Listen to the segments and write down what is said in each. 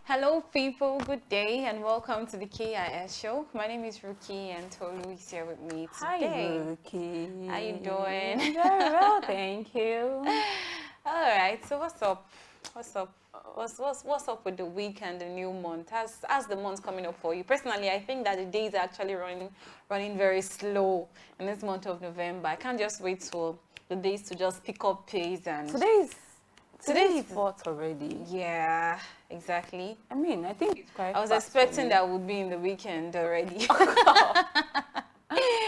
Hello, people. Good day, and welcome to the KIS show. My name is Ruki, and Tolu is here with me Hi, today. Ruki. How you doing? Very well, thank you. All right. So, what's up? What's up? What's up with the week and the new month? As the month's coming up for you, personally, I think that the days are actually running very slow in this month of November. I can't just wait for the days to just pick up pace and Today's fourth already. yeah, exactly. I mean, I think it's quite I was fast expecting that would be in the weekend already.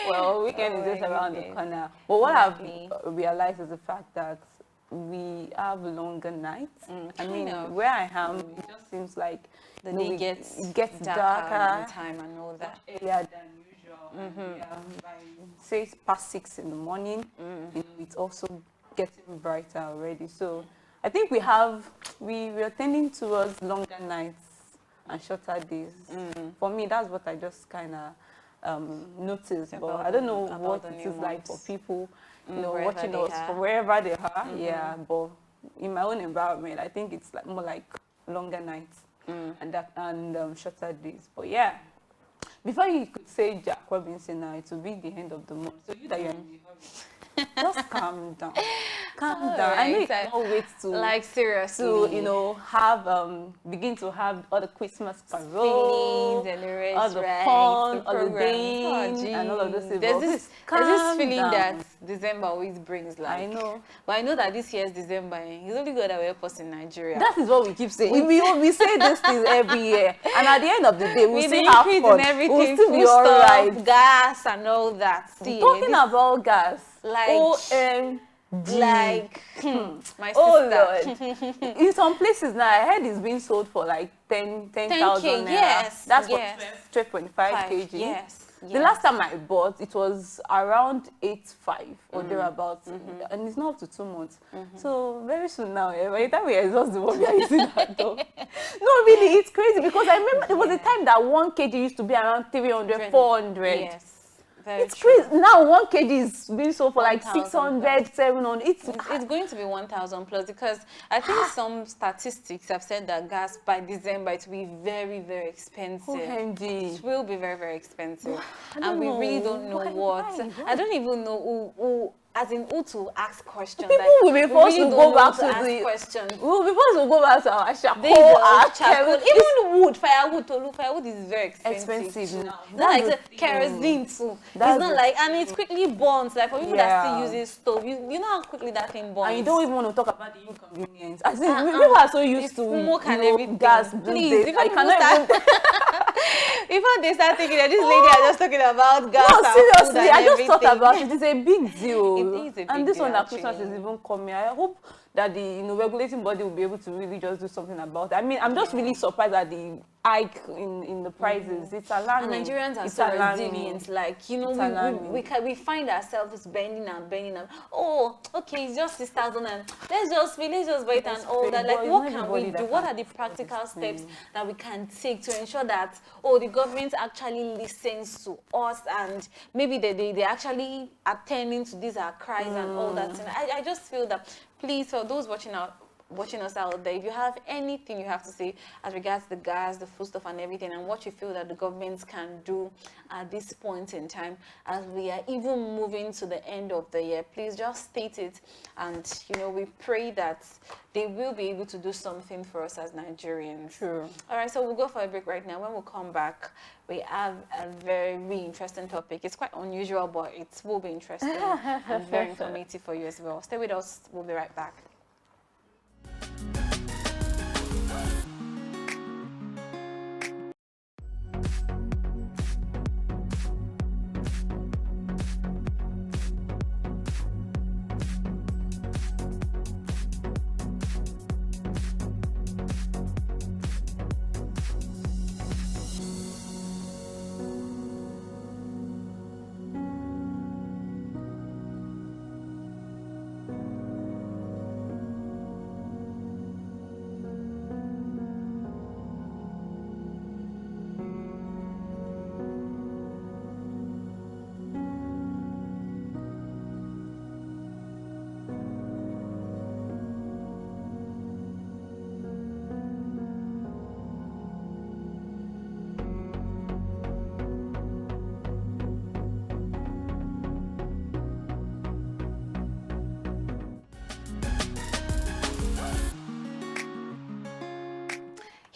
Well, weekend is just around the corner. But what Exactly. I've realized is the fact that we have longer nights. I mean, kind of. where I am, it just seems like The you know, day gets it gets darker in darker time and all that. earlier than usual. Yeah, by say it's past 6 in the morning, it's also getting brighter already. So I think we're tending towards longer nights and shorter days. For me, that's what I just kind of noticed. But I don't know what it is like for people, watching us from wherever they are. Yeah, but in my own environment, I think it's like more like longer nights and shorter days. But yeah, before you could say Jack Robinson now, it will be the end of the month. So you that you're in the hurry, just calm down. Calm down. I know you cannot wait to like seriously have begin to have all the Christmas feelings carols, and the all the rest, fun, the all the programs. days, and all of those things. There's But this calm feeling down. that December always brings. Like I know. but I know that this year's December, it's only God that will help us in Nigeria. That is what we keep saying. We say these things every year, and at the end of the day, we'll With the still have increase fun. in everything, We'll still be food all stuff, right. gas, and all that. See, Talking about gas, like OMG. like my sister. Oh Lord! In some places now, I heard it's being sold for like 10,000 naira. Yes, That's yes. for 12.5 kg. Yes. The last time I bought, it was around 8.5 or thereabouts, and it's not up to 2 months. So very soon now, by the time we exhaust the one we are using at home. No, really, it's crazy because I remember there was a time that 1 kg used to be around 300, 400. Yes. Very It's true. crazy. Now 1 kg is being sold for like 1,000 600, 700. It's going to be 1,000 plus because I think some statistics have said that gas by December it will be very, very expensive. OMG. It will be very, very expensive. I And we don't really know. don't know Why? I don't even know who as in who to ask questions. People will be forced to go back to the questions. We will be forced to go back to our charcoal. Even wood, firewood is very expensive. now. Not like kerosene too. It's not like, and it quickly burns. Like for people that still using stove, you know how quickly that thing burns. And you don't even want to talk about the inconvenience. As in, people are so used to smoke and everything. gas. Please, I cannot even. Before they start thinking that this lady are just talking about gas. No, and seriously, food and I just everything. thought about it. It's a big deal. It is a big and this deal, one that actually. Christmas is even coming. I hope that the regulating body will be able to really just do something about it. I mean, I'm just really surprised at the hike in the prices. It's alarming. And Nigerians are so resilient. Like, we find ourselves bending and oh, okay, it's just 6,000 and let's just wait and all that. Like, what can we do? What are the practical steps that we can take to ensure that the government actually listens to us and maybe they actually attending to these our cries and all that. And I just feel that please, for those watching us out there, if you have anything you have to say as regards the gas, the food stuff and everything, and what you feel that the governments can do at this point in time as we are even moving to the end of the year, please just state it. And we pray that they will be able to do something for us as Nigerians. True. All right, so we'll go for a break right now. When we come back, we have a very interesting topic. It's quite unusual, but it will be interesting and very informative for you as well. Stay with us. We'll be right back.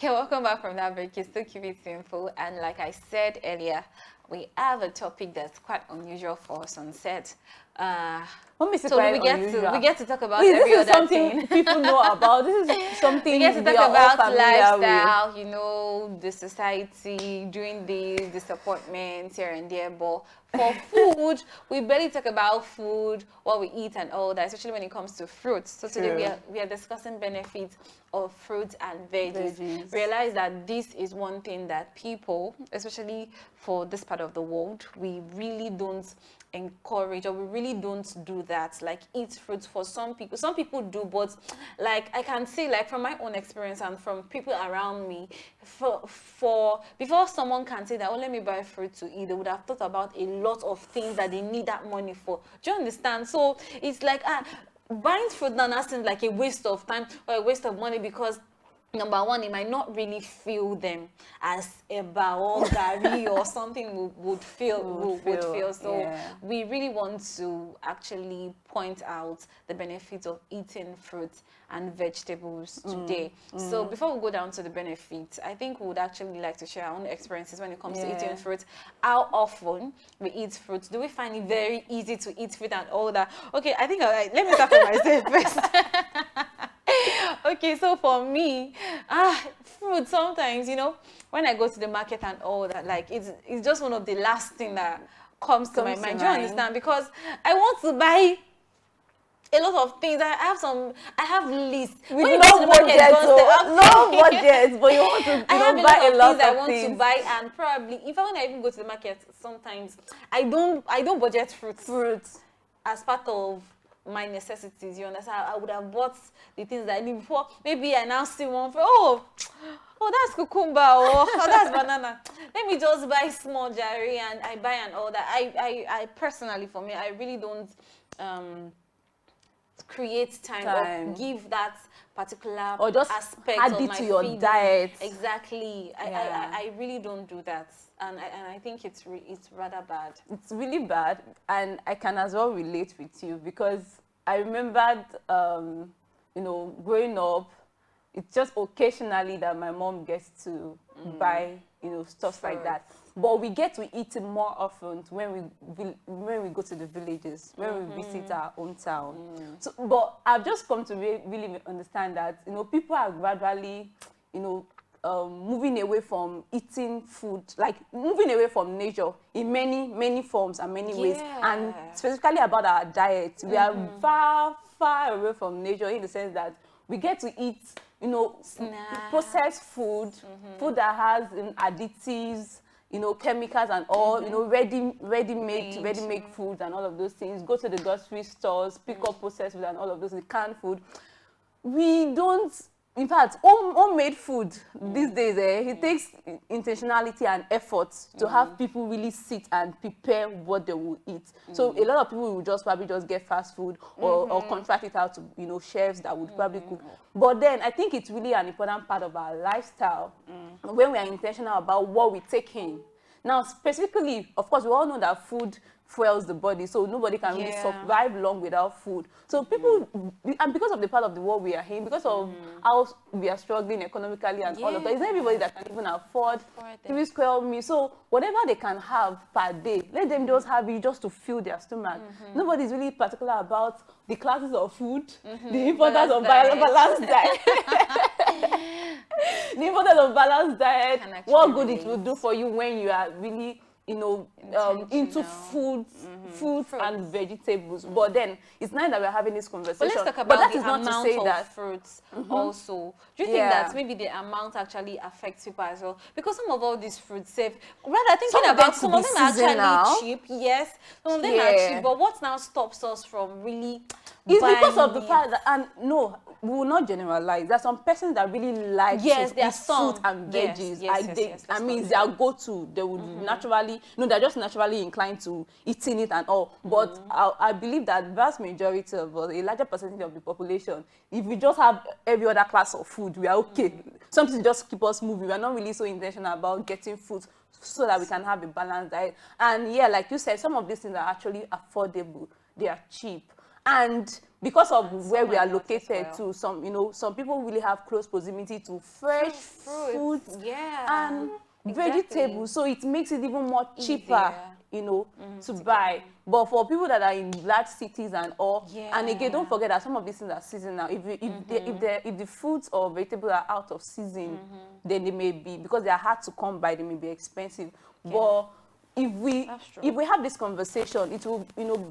Okay, welcome back from that break. It's still keep it simple. And like I said earlier, we have a topic that's quite unusual for us on set. So we get to talk about every other something thing. people know about. This is something we get to talk about lifestyle, you know, the society, doing the disappointments here and there. But for food, we barely talk about food, what we eat and all that, especially when it comes to fruits. So today we are discussing benefits of fruits and veggies. Realize that this is one thing that people, especially for this part of the world, we really don't encourage, or we really don't do that, like eat fruits. For some people do, but like I can say, like from my own experience and from people around me, for before someone can say that, oh, let me buy fruit to eat, they would have thought about a lot of things that they need that money for. Do you understand? So it's like buying fruit now seems like a waste of time or a waste of money, because number one, it might not really feel them as eba or gari or something would feel. So we really want to actually point out the benefits of eating fruits and vegetables today. So before we go down to the benefits, I think we would actually like to share our own experiences when it comes to eating fruit. How often we eat fruit? Do we find it very easy to eat fruit and all that? Okay, I think let me start for myself first. Okay, so for me, fruit sometimes, you know, when I go to the market and all that, like it's just one of the last thing that comes to my mind. Do you understand? Because I want to buy a lot of things. I have lists. With no budget, no budget, but you want to buy a lot of things. I want to buy, and probably when I even go to the market, sometimes I don't budget fruits as part of my necessities. You understand? I would have bought the things that I need before. Maybe I now see one for that's cucumber, oh that's banana. Let me just buy small jarry, and I buy and all that. I personally, for me, I really don't create time or give that particular or just aspect add of it my to your diet. Exactly. I really don't do that, and I think it's rather bad. It's really bad, and I can as well relate with you, because I remembered you know, growing up, it's just occasionally that my mom gets to buy, you know, stuff like that. But we get to eat it more often when we go to the villages, when we visit our hometown. So, but I've just come to really understand that, you know, people are gradually, you know, moving away from eating food, like moving away from nature in many forms and many ways. And specifically about our diet, we are far away from nature, in the sense that we get to eat, you know, processed food, food that has additives, you know, chemicals and all, you know, ready-made foods and all of those things. Go to the grocery stores, pick up processed food and all of those, the canned food. We don't, in fact, homemade food these days, it takes intentionality and effort to have people really sit and prepare what they will eat. So a lot of people will probably just get fast food or contract it out to, you know, chefs that would probably cook. But then I think it's really an important part of our lifestyle when we are intentional about what we take in. Now, specifically, of course, we all know that food fuels the body, so nobody can really survive long without food. So people, and because of the part of the world we are in, because of how we are struggling economically and all of that, it's not everybody that can even afford 3 square meals. So whatever they can have per day, let them just have it just to fill their stomach. Nobody's really particular about the classes of food, the importance of balanced diet. The importance of balanced diet, what good it will do for you when you are really, you know, into fruits and vegetables. But then it's nice that we're having this conversation. But let's talk about the amount of fruits also. Do you think that maybe the amount actually affects people as well? Because some of all these fruits save. Rather thinking about some of them are actually cheap. Yes, some of them are cheap. But what now stops us from really? It's because of the fact that, and no, we will not generalize. There are some persons that really like to eat fruit and veggies. I mean, their go-to. They would naturally, they're just naturally inclined to eating it and all. But I believe that vast majority of us, a larger percentage of the population, if we just have every other class of food, we are okay. Something just keep us moving. We are not really so intentional about getting food so that we can have a balanced diet. And yeah, like you said, some of these things are actually affordable. They are cheap. And because of And where we are someone else as located well. to, some people really have close proximity to fresh fruits and vegetables, so it makes it even more cheaper, to buy. But for people that are in large cities and all, and again, don't forget that some of these things are seasonal. If the fruits or vegetables are out of season, then they may be, because they are hard to come by, they may be expensive. But if we have this conversation, it will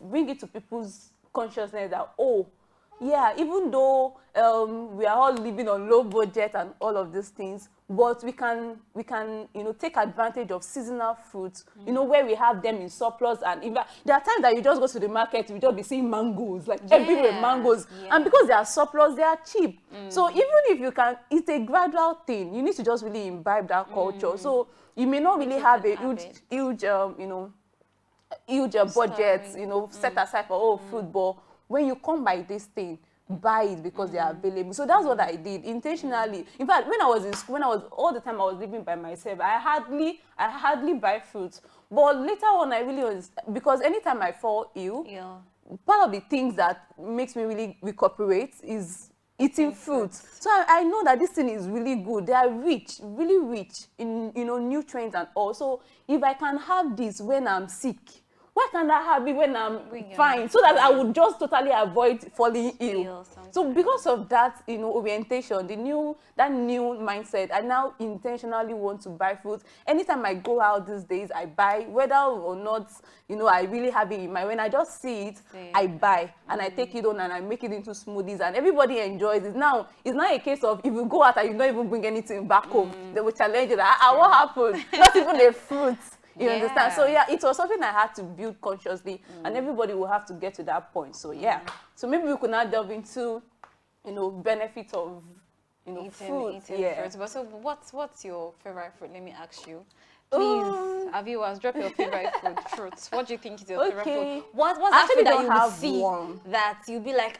bring it to people's consciousness that, oh yeah, even though we are all living on low budget and all of these things, but we can take advantage of seasonal fruits, where we have them in surplus. And in fact, there are times that you just go to the market, you just be seeing mangoes, like everywhere mangoes, and because they are surplus, they are cheap. So even if you can, it's a gradual thing. You need to just really imbibe that culture. So you may not really have a huge budget, set aside for football. When you come by this thing, buy it because they are available. So that's what I did intentionally. In fact, when I was in school, all the time I was living by myself, I hardly buy fruits. But later on, I really was, because anytime I fall ill, part of the things that makes me really recuperate is eating fruits. So I know that this thing is really good. They are rich, really rich in nutrients and all. So if I can have this when I'm sick, why can't I have it when I'm fine? So that I would just totally avoid falling ill. So because of that, orientation, that new mindset, I now intentionally want to buy fruits. Anytime I go out these days, I buy, whether or not, I really have it in mind. When I just see it, I buy, and I take it on and I make it into smoothies, and everybody enjoys it. Now, it's not a case of if you go out and you don't even bring anything back home, they will challenge you that, what happened? Not even a fruit. You understand? So yeah, it was something I had to build consciously, and everybody will have to get to that point. So yeah, so maybe we could now delve into, benefits of, eating fruits. fruits. But so, what's your favorite fruit? Let me ask you. Please, our viewers, drop your favorite fruits. What do you think is your favorite fruit? What's that food that you would see that you'll be like,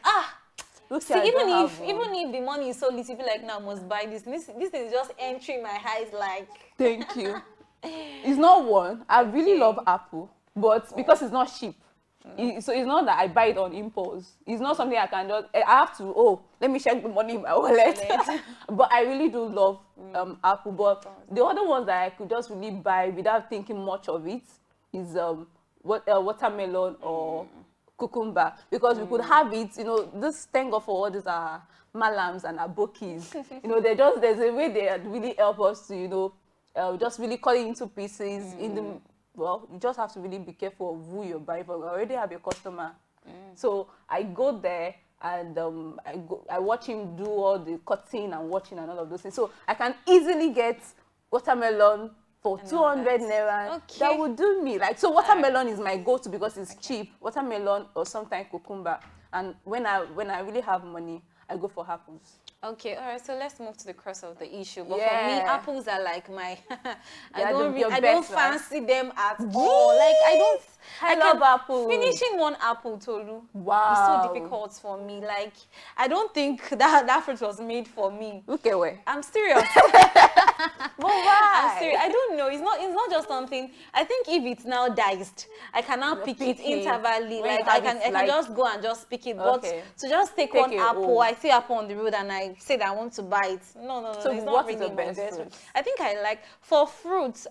see, even if the money is so little, you be like, no, I must buy this. This is just entering my eyes like. Thank you. It's not one. I really love apple, but because it's not cheap. So it's not that I buy it on impulse. It's not something I can just, I have to, let me check the money in my wallet. But I really do love apple. But the other ones that I could just really buy without thinking much of it is watermelon or cucumber. Because we could have it, this, thank God for all these malams and abokis. There's a way they really help us to, just really cut it into pieces. You just have to really be careful of who you're buying from. I already have a customer, so I go there and I watch him do all the cutting and watching and all of those things. So I can easily get watermelon for 200 naira. That would do me. So watermelon is my go-to because it's cheap. Watermelon or sometimes cucumber. And when I really have money, I go for apples. Okay, all right. So let's move to the crux of the issue. But for me, apples are like my. I don't fancy them at all. Like I love apples. Finishing one apple, Tolu, is so difficult for me. Like I don't think that fruit was made for me. Okay, wait. I'm serious. But why? I'm serious. I don't know. It's not just something. I think if it's now diced, I can now pick it intervally. Like I can just go and just pick it. But to just take one apple, I see apple on the road and I say that I want to buy it. No. So it's what not really is the best fruit? I think I like for fruits.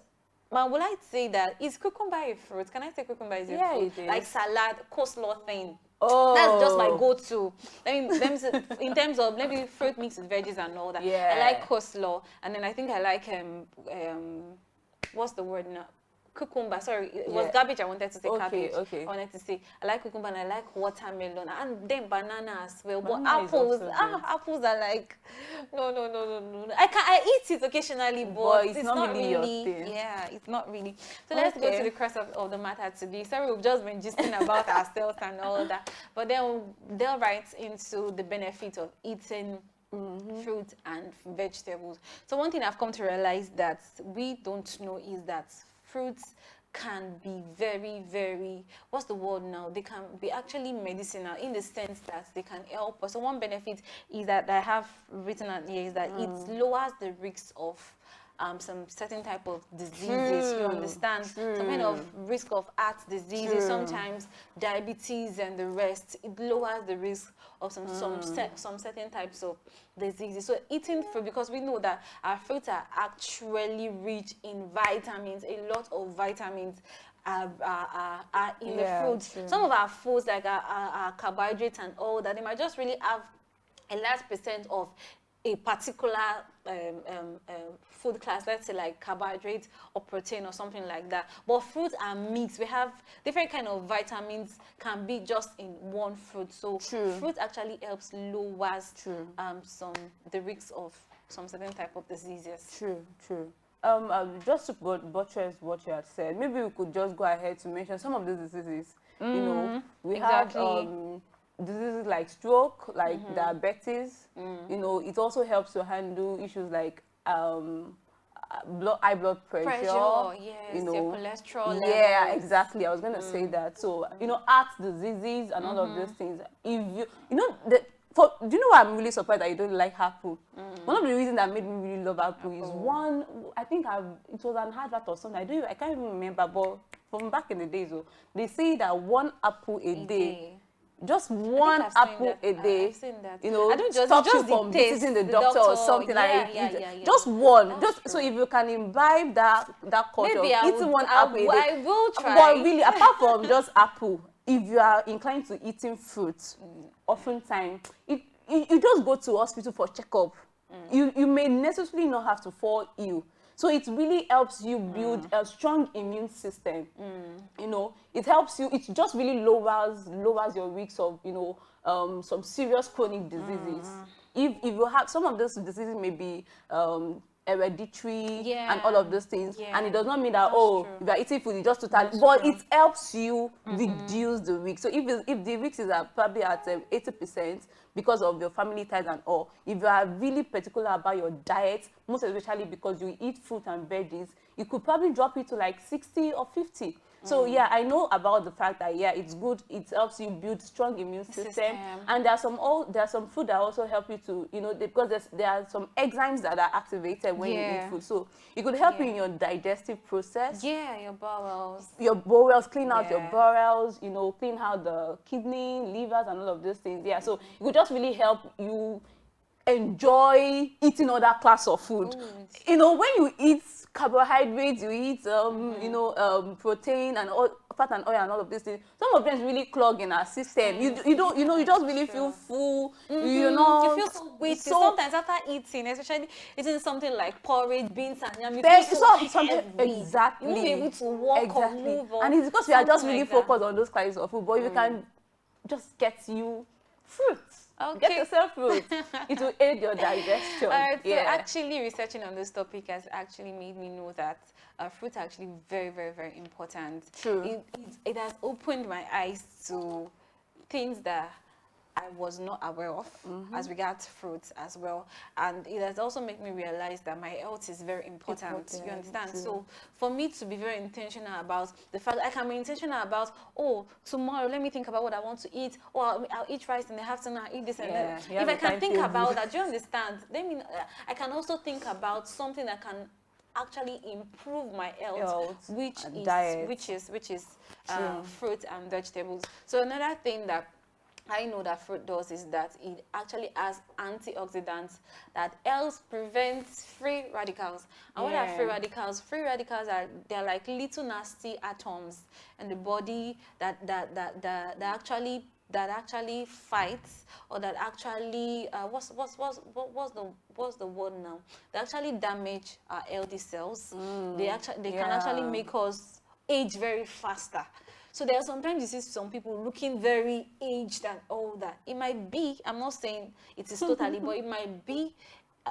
But would I say that is cucumber a fruit? Can I say cucumber is a fruit? It is. Like salad, coleslaw thing. Oh, that's just my go-to. In terms of maybe fruit mixed with veggies and all that. Yeah. I like coleslaw, and then I think I like what's the word now? Cucumber. Sorry, it was garbage. I wanted to say cabbage. Okay. I wanted to say I like cucumber and I like watermelon and then banana as well. But apples are like no. I eat it occasionally, but it's not really your thing. Yeah, it's not really. So let's go to the crux of the matter today. Sorry, we've just been gisting about ourselves and all that, but then we'll delve right into the benefit of eating fruit and vegetables. So one thing I've come to realize that we don't know is that fruits can be very, very, what's the word now? They can be actually medicinal in the sense that they can help us. So one benefit is that I have written out here is that it lowers the risks of some certain type of diseases. You understand? Some kind of risk of heart diseases, sometimes diabetes and the rest. It lowers the risk of some certain types of diseases. So eating fruit, because we know that our fruits are actually rich in vitamins, a lot of vitamins are in the fruits. Some of our foods, like our carbohydrates and all that, they might just really have a large percent of a particular food class, let's say like carbohydrates or protein or something like that. But fruits are mixed. We have different kind of vitamins can be just in one fruit. So fruit actually helps lowers the risks of some certain type of diseases. True. Just to buttress what you had said, maybe we could just go ahead to mention some of these diseases. You know, we have diseases like stroke, like diabetes. You know, it also helps to handle issues like high blood pressure. Yes, you know, your cholesterol yeah, levels. Exactly. I was going to say that. So, you know, heart diseases and all of those things. If you know, do you know why I'm really surprised that you don't like apple? One of the reasons that made me really love apple is one, I think it was an advert or something. I can't even remember, but from back in the days, they say that one apple a day. Just one apple a day, you know, stops you from visiting the doctor or something Just one. So if you can imbibe that culture, eating one apple a day. I will try. But really, apart from just apple, if you are inclined to eating fruits, oftentimes you just go to hospital for checkup. You may necessarily not have to fall ill. So it really helps you build a strong immune system. You know, it helps you. It just really lowers your risks of, you know, some serious chronic diseases. If you have some of those diseases, may be hereditary and all of those things, and it does not mean that if you are eating food, you just totally. But it helps you reduce the risk. So if the risk is probably at 80%. Because of your family ties and all, if you are really particular about your diet, most especially because you eat fruit and veggies, you could probably drop it to like 60 or 50. So yeah, I know about the fact that it's good. It helps you build strong immune system. And there are some food that also help you to, you know, because there are some enzymes that are activated when you eat food. So it could help you in your digestive process. Yeah, your bowels, clean out your bowels, you know, clean out the kidney, livers, and all of those things. Yeah, so it could just really help you enjoy eating other class of food. You know, when you eat carbohydrates, you eat you know, protein and all, fat and oil and all of these things, some of them really clog in our system. You just really feel full. You know, you feel so weighty. Sometimes after eating, especially eating something like porridge, beans and yam, you feel so heavy. Exactly. You won't be able to walk or move. And it's because we are just really focused on those kinds of food. But you can just get you fruits. Get yourself fruit. It will aid your digestion. All right, so actually researching on this topic has actually made me know that fruit are actually very, very, very important. True. It has opened my eyes to things that I was not aware of as regards fruits as well, and it has also made me realize that my health is very important. You understand? True. So for me to be very intentional about the fact I can be intentional about, tomorrow let me think about what I want to eat, or I'll eat rice in the afternoon, I'll eat this and that. If I can think about that, do you understand? Then I can also think about something that can actually improve my health, which is fruit and vegetables. So another thing that I know that fruit does is that it actually has antioxidants that helps prevent free radicals. And what are free radicals? Free radicals they're like little nasty atoms in the body that actually fights, or that actually what's the word now? They actually damage our healthy cells. They can actually make us age very faster. So there are sometimes you see some people looking very aged and all that. It might be, I'm not saying it is totally, but it might be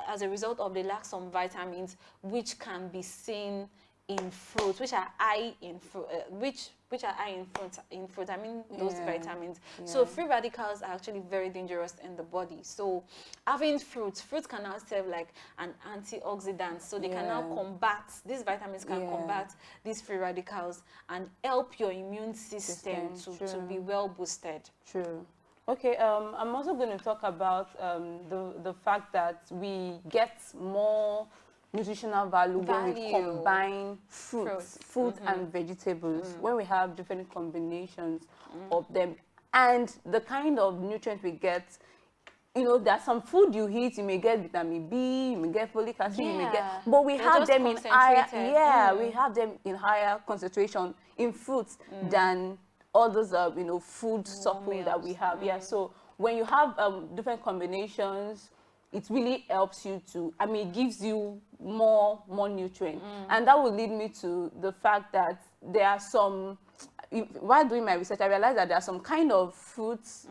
as a result of the lack of some vitamins which can be seen in fruits, which are high in fruit, which are high in fruit. I mean those vitamins. So free radicals are actually very dangerous in the body. So having fruits can now serve like an antioxidant. So they can now combat, these vitamins can combat these free radicals and help your immune system to be well boosted. True. Okay, I'm also going to talk about the fact that we get more nutritional value when we combine fruits and vegetables, when we have different combinations of them, and the kind of nutrient we get. You know, there's some food you eat, you may get vitamin B, you may get folic acid, you may get, but we have them in higher, we have them in higher concentration in fruits than others, you know, food supplements that we have. Yeah, so when you have different combinations, it really helps you to, I mean, it gives you more nutrient. And that will lead me to the fact that there are some, while doing my research, I realized that there are some kind of fruits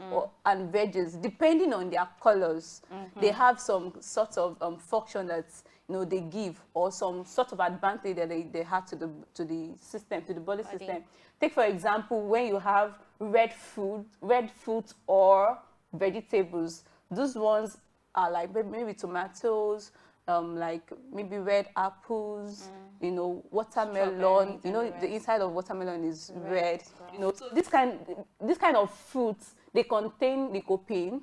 and veggies, depending on their colors, they have some sort of function that, you know, they give, or some sort of advantage that they have to the system, to the body system. Take, for example, when you have red fruit or vegetables, those ones are like maybe tomatoes, like maybe red apples, you know, watermelon. You know, the inside of watermelon is red. You know, so this kind of fruits, they contain lycopene,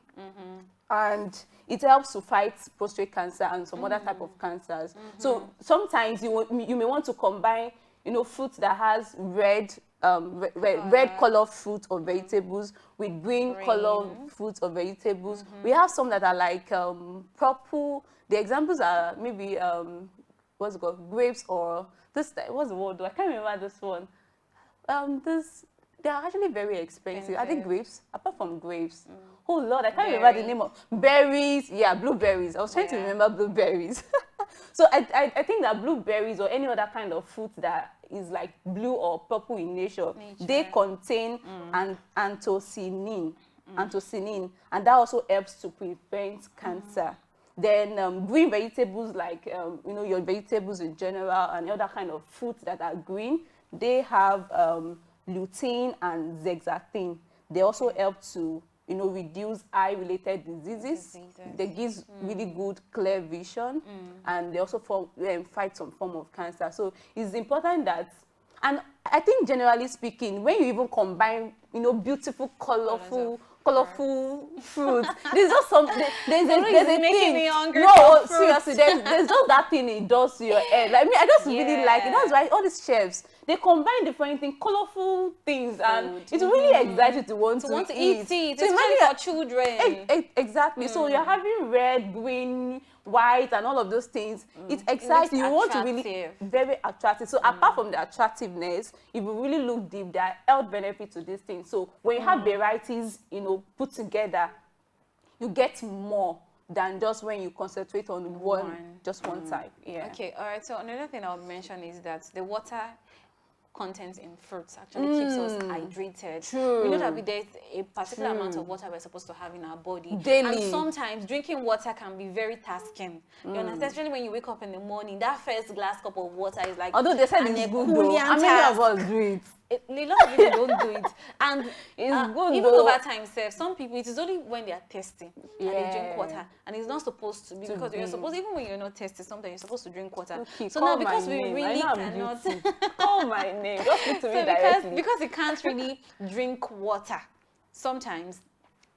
and it helps to fight prostate cancer and some other type of cancers. So sometimes you may want to combine, you know, fruits that has red color fruit or vegetables with green color fruits or vegetables. We have some that are like purple. The examples are maybe what's it called, grapes, or this, what's the word? I can't remember this one. They are actually very expensive. I think grapes, apart from grapes. Oh Lord, I can't remember the name of berries. Yeah, blueberries. I was trying to remember blueberries. So I think that blueberries or any other kind of fruit that is like blue or purple in nature. They contain anthocyanin, and that also helps to prevent cancer. Then green vegetables, like you know, your vegetables in general, and other kind of fruits that are green, they have lutein and zeaxanthin. They also help to, you know, reduce eye-related diseases. They give really good clear vision, and they also fight some form of cancer. So it's important that, and I think generally speaking, when you even combine, you know, beautiful, colorful fruits, there's just some, there's a thing. Me hungry. No, seriously, there's just that thing it does to your head. Like me, I just really like it. That's why all these chefs, they combine different things, colorful things, and it's really exciting to want to eat it. So especially for children. Exactly. So you're having red, green, white, and all of those things. It's exciting. You want to really, very attractive. So apart from the attractiveness, if you really look deep, there are health benefits to these things. So when you have varieties, you know, put together, you get more than just when you concentrate on one type. Yeah. Okay. All right. So another thing I would mention is that the water content in fruits actually keeps us hydrated. True. We know that there's a particular amount of water we're supposed to have in our body daily, and sometimes drinking water can be very tasking. You understand? Especially when you wake up in the morning, that first glass cup of water is like, although they said it's good though, how many of us do it? A lot of people don't do it, and it's good even though. over time, some people, it is only when they are thirsty and they drink water, and it's not supposed to be, because you're supposed, even when you're not thirsty, sometimes you're supposed to drink water. Okay, so now because we really cannot call my name, don't speak to me directly. because we can't really drink water, sometimes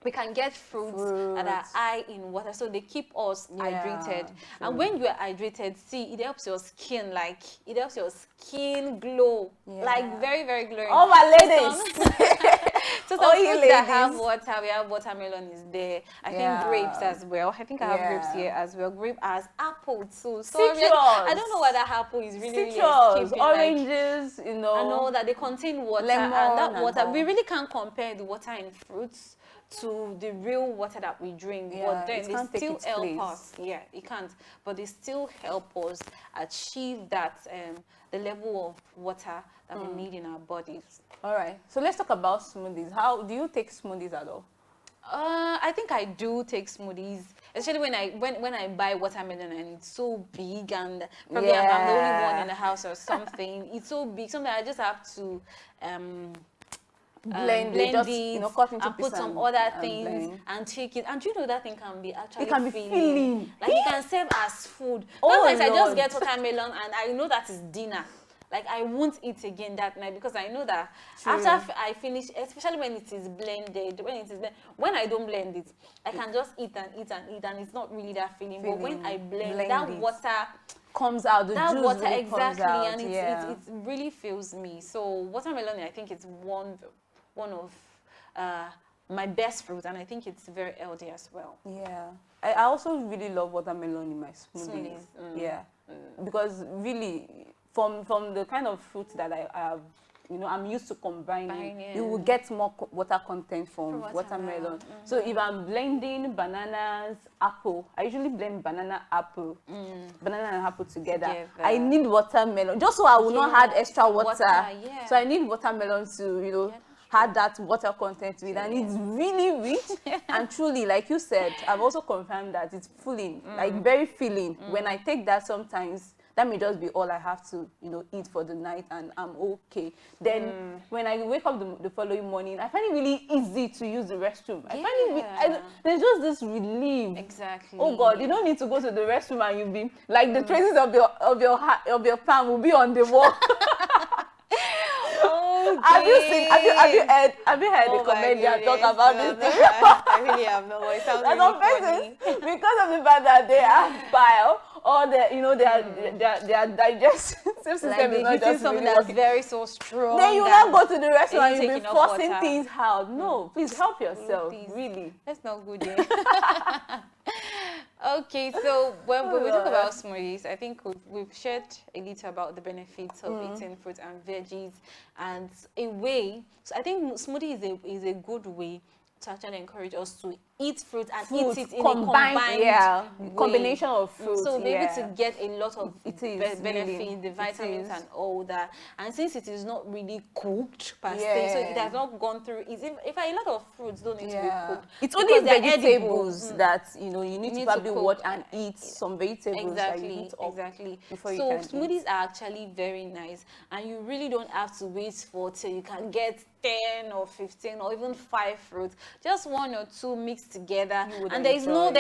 we can get fruits that are high in water, so they keep us hydrated. And when you are hydrated, see, it helps your skin, like it helps your skin glow, like very, very glowing. Oh my ladies! So some fruits that have water, we have watermelon is there. I think grapes as well. I think I have grapes here as well. Grape has apple too. So citrus. I don't know why that apple is really citrus, oranges, you know. I know that they contain water, lemon, and that water, we really can't compare the water in fruits to the real water that we drink, but then they still help us. Yeah, it can't, but they still help us achieve that the level of water that we need in our bodies. All right, so let's talk about smoothies. How do you take smoothies at all? I think I do take smoothies, especially when I buy watermelon and it's so big, and probably I'm the only one in the house or something. It's so big. Sometimes I just have to blend it, just, you know, cut into and put some other things and take it. And you know that thing can be actually filling. Like it can serve as food. Sometimes I just get watermelon and I know that is dinner. Like I won't eat again that night, because I know that after I finish, especially when it is blended, when I don't blend it, I can just eat and eat and eat, and it's not really that feeling. But when I blend that water comes out, the juice water really exactly, comes out. and it really fills me. So watermelon, I think it's one of my best fruit, and I think it's very healthy as well. Yeah, I also really love watermelon in my smoothies. Yeah, because really from the kind of fruit that I have, you know, I'm used to combining. You will get more water content from watermelon. So if I'm blending bananas, apple, I usually blend banana and apple together. I need watermelon just so I will not add extra water. So I need watermelon to, you know, had that water content with, and it's really rich. And truly, like you said, I've also confirmed that it's filling, like very filling. When I take that, sometimes that may just be all I have to, you know, eat for the night, and I'm okay. Then when I wake up the following morning, I find it really easy to use the restroom. I find it, there's just this relief. Exactly. Oh God, you don't need to go to the restroom and you'll be like the traces of your palm will be on the wall. Have you heard a comedian talk about this thing? I really have no. It sounds really funny. Because of the fact that they have bile, or their digestive system is not just something really that's very so strong. Then you will not go to the restaurant and you'll be forcing things out. No, please help yourself. Really. That's not good. Okay, so when we talk about smoothies, I think we've shared a little about the benefits of eating fruit and veggies, and a way. So I think smoothie is a good way to actually encourage us to eat fruit and eat it in a combined combination of fruit. So we'll be able to get a lot of benefits, the vitamins and all that. And since it is not really cooked per se, so it has not gone through. If a lot of fruits don't need to be cooked, it's only vegetables that you know you need to probably watch and eat some vegetables. Exactly. So smoothies are actually very nice, and you really don't have to wait for till you can get 10 or 15 or even 5 fruits. Just 1 or 2 mixed together, and there is no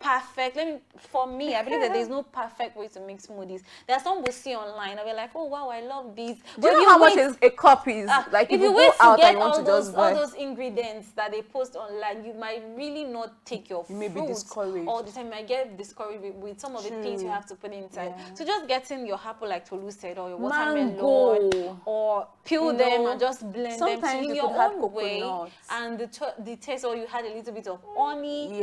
perfect. For me, I believe that there is no perfect way to mix smoothies. There are some we'll see online and we're like, oh wow, I love these. Do you know how much is a cup is? Like if you wait to get all those ingredients that they post online, you might really not take your fruit. You may be discouraged all the time. You might get discouraged with some of the things you have to put inside. So just getting your apple, like Tolu said, or your watermelon, or peel them and just blend them in your own way, and the taste, or you had a little bit of honey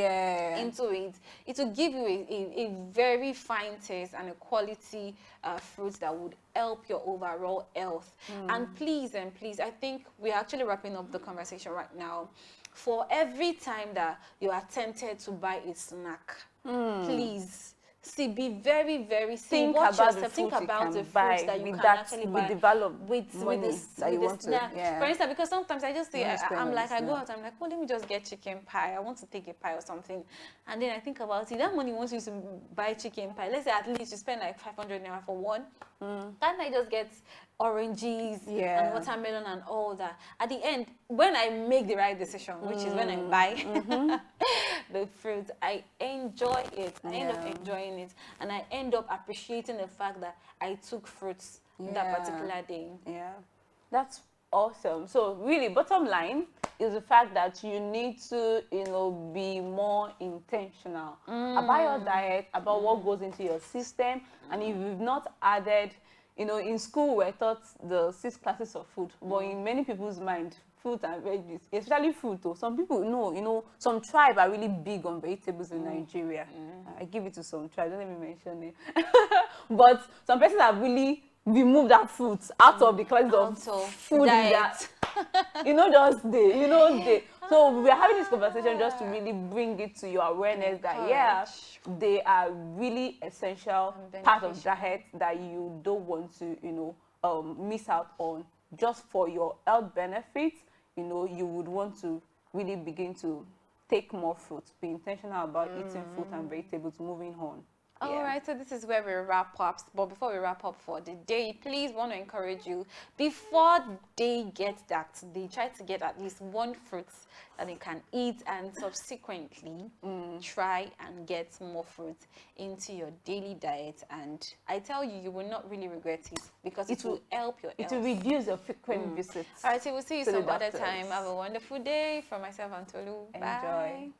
into it. It will give you a very fine taste and a quality fruit that would help your overall health. And please, I think we're actually wrapping up the conversation right now. For every time that you are tempted to buy a snack, please be very, very think about the fruits that you can actually buy with the snack. For instance, because sometimes I just say, I'm like, I go out, I'm like, oh, let me just get chicken pie. I want to take a pie or something. And then I think about it, that money wants you to buy chicken pie. Let's say at least you spend like 500 naira for one. That might just get oranges and watermelon and all that. At the end, when I make the right decision, which is when I buy the fruit, I enjoy it. I end up enjoying it, and I end up appreciating the fact that I took fruits that particular day. Yeah, that's awesome. So really, bottom line is the fact that you need to, you know, be more intentional about your diet, about what goes into your system. And if you've not added, you know, in school we're taught the 6 classes of food, but in many people's mind, fruit and veggies, especially fruit, though, some people know, you know, some tribes are really big on vegetables in Nigeria. I give it to some tribes, don't let me mention it. But some persons have really removed that fruit out of the class of food diet. You know, so we're having this conversation just to really bring it to your awareness that they are really essential part of diet that you don't want to, you know, miss out on. Just for your health benefits, you know, you would want to really begin to take more fruit, be intentional about eating fruit and vegetables, moving on. All right, so this is where we wrap up. But before we wrap up for the day, please want to encourage you, before they get that, they try to get at least 1 fruit that they can eat, and subsequently try and get more fruit into your daily diet. And I tell you, you will not really regret it, because it will help your health. It will reduce your frequent visits. All right, so we'll see you some other time. Have a wonderful day. From myself and Tolu. Bye. Enjoy.